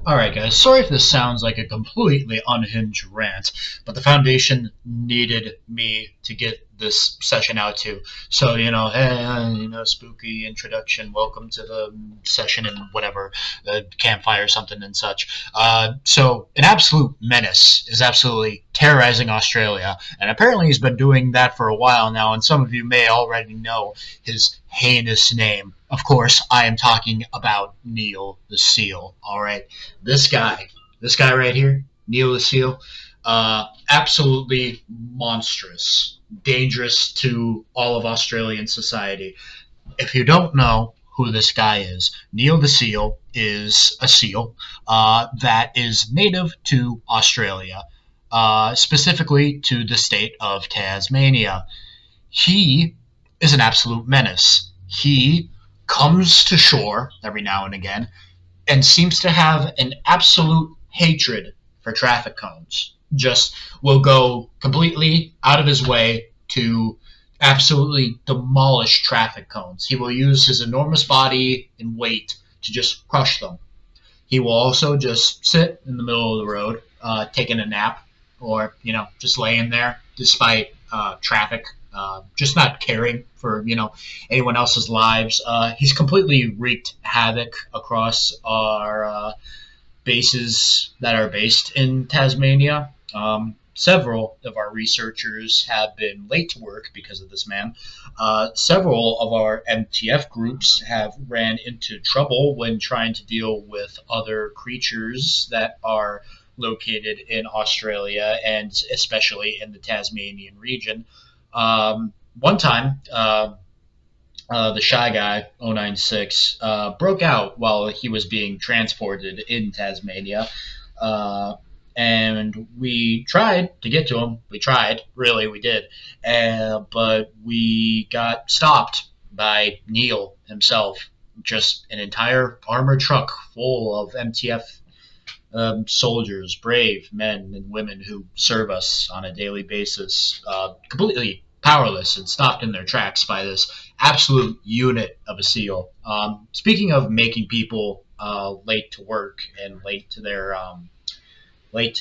Alright, guys, sorry if this sounds like a completely unhinged rant, but the Foundation needed me to get this session out to. So, hey, spooky introduction, welcome to the session and whatever, the campfire or something and such. So, an absolute menace is absolutely terrorizing Australia, and apparently he's been doing that for a while now, and some of you may already know his heinous name. Of course, I am talking about Neil the Seal, alright? This guy, this guy right here, Neil the Seal, absolutely monstrous, dangerous to all of Australian society. If you don't know who this guy is, Neil the Seal is a seal that is native to Australia, specifically to the state of Tasmania. He is an absolute menace. He comes to shore every now and again and seems to have an absolute hatred for traffic cones. Just will go completely out of his way to absolutely demolish traffic cones. He will use his enormous body and weight to just crush them. He will also just sit in the middle of the road, taking a nap, or just laying there despite traffic, just not caring for anyone else's lives. He's completely wreaked havoc across our bases that are based in Tasmania. Several of our researchers have been late to work because of this man. Several of our MTF groups have ran into trouble when trying to deal with other creatures that are located in Australia and especially in the Tasmanian region. One time, the Shy Guy 096 broke out while he was being transported in Tasmania. And we tried to get to him. We tried, really, we did. But we got stopped by Neil himself. Just an entire armored truck full of MTF soldiers, brave men and women who serve us on a daily basis, completely powerless and stopped in their tracks by this absolute unit of a SEAL. Speaking of making people late to work and late to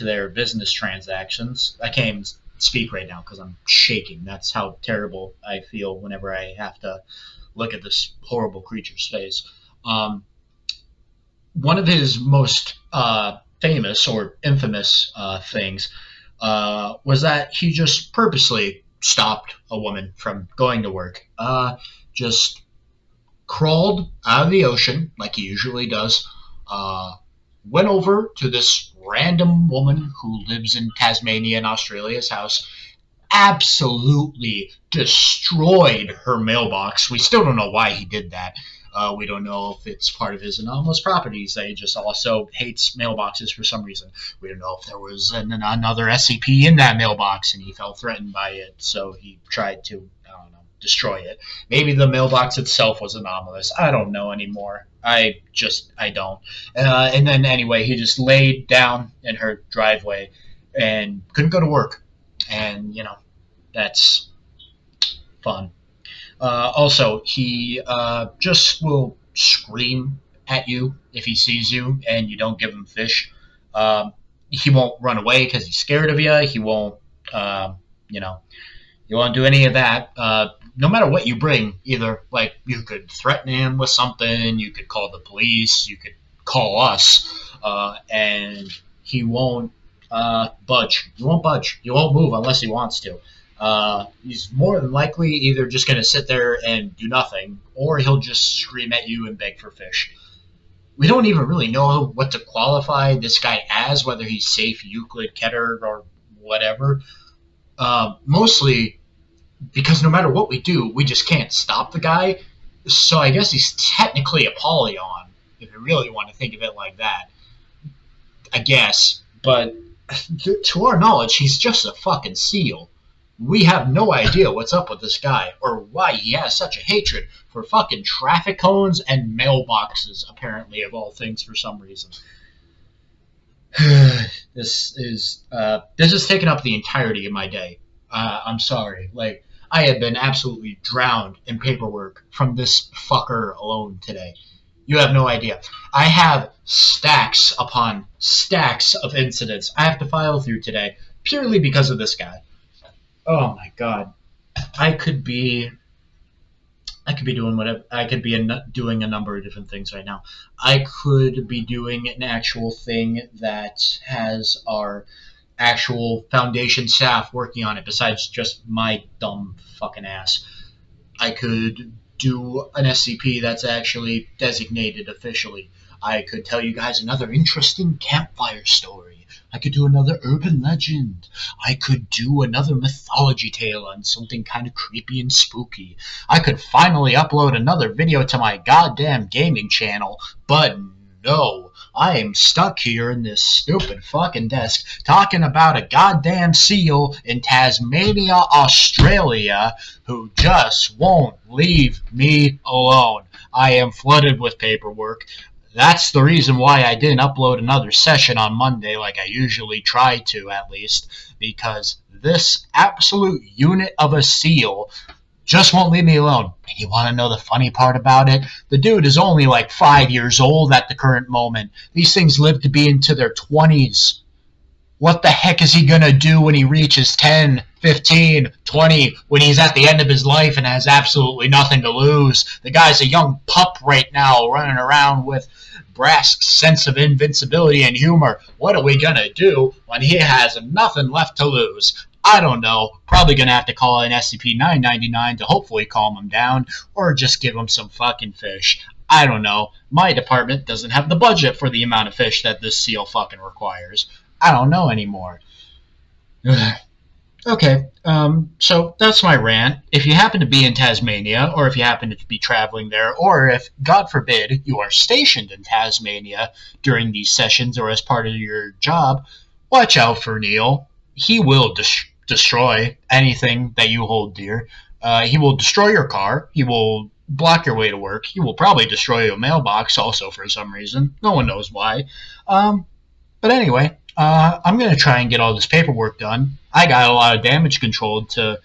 their business transactions, I can't even speak right now because I'm shaking. That's how terrible I feel whenever I have to look at this horrible creature's face. One of his most famous or infamous things was that he just purposely stopped a woman from going to work. Just crawled out of the ocean like he usually does. Went over to this random woman who lives in Tasmania in Australia's house. Absolutely destroyed her mailbox. We still don't know why he did that. We don't know if it's part of his anomalous properties that he just also hates mailboxes for some reason. We don't know if there was another SCP in that mailbox and he felt threatened by it, so he tried to, destroy it. Maybe the mailbox itself was anomalous. I don't know anymore. I don't. And then anyway, he just laid down in her driveway and couldn't go to work. And, that's fun. Also, he just will scream at you if he sees you and you don't give him fish. He won't run away because he's scared of you. He won't, he won't do any of that. No matter what you bring, either like you could threaten him with something, you could call the police, you could call us, and he won't budge. He won't budge. He won't move unless he wants to. He's more than likely either just going to sit there and do nothing, or he'll just scream at you and beg for fish. We don't even really know what to qualify this guy as, whether he's safe, Euclid, Keter, or whatever. Mostly because no matter what we do, we just can't stop the guy. So I guess he's technically a Polyon, if you really want to think of it like that. I guess. But to our knowledge, he's just a fucking SEAL. We have no idea what's up with this guy or why he has such a hatred for fucking traffic cones and mailboxes, apparently, of all things, for some reason. This has taken up the entirety of my day. I'm sorry. I have been absolutely drowned in paperwork from this fucker alone today. You have no idea. I have stacks upon stacks of incidents I have to file through today purely because of this guy. Oh my god. I could be I could be doing whatever. I could be doing a number of different things right now. I could be doing an actual thing that has our actual foundation staff working on it besides just my dumb fucking ass. I could do an SCP that's actually designated officially. I could tell you guys another interesting campfire story. I could do another urban legend. I could do another mythology tale on something kind of creepy and spooky. I could finally upload another video to my goddamn gaming channel, but no. I am stuck here in this stupid fucking desk talking about a goddamn seal in Tasmania, Australia, who just won't leave me alone. I am flooded with paperwork. That's the reason why I didn't upload another session on Monday like I usually try to, at least, because this absolute unit of a seal just won't leave me alone. And you want to know the funny part about it? The dude is only like 5 years old at the current moment. These things live to be into their 20s. What the heck is he going to do when he reaches 10, 15, 20, when he's at the end of his life and has absolutely nothing to lose? The guy's a young pup right now running around with Brask's sense of invincibility and humor. What are we going to do when he has nothing left to lose? I don't know. Probably going to have to call in SCP-999 to hopefully calm him down, or just give him some fucking fish. I don't know. My department doesn't have the budget for the amount of fish that this seal fucking requires. I don't know anymore. Okay, so that's my rant. If you happen to be in Tasmania, or if you happen to be traveling there, or if, God forbid, you are stationed in Tasmania during these sessions or as part of your job, watch out for Neil. He will destroy anything that you hold dear. He will destroy your car. He will block your way to work. He will probably destroy your mailbox also for some reason. No one knows why. But anyway, I'm going to try and get all this paperwork done. I got a lot of damage control to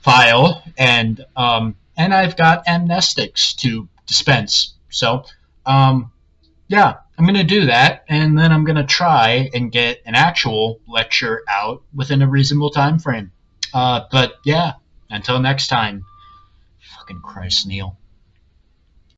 file, and I've got amnestics to dispense. So, yeah, I'm going to do that, and then I'm going to try and get an actual lecture out within a reasonable time frame. But yeah, until next time. Fucking Christ, Neil.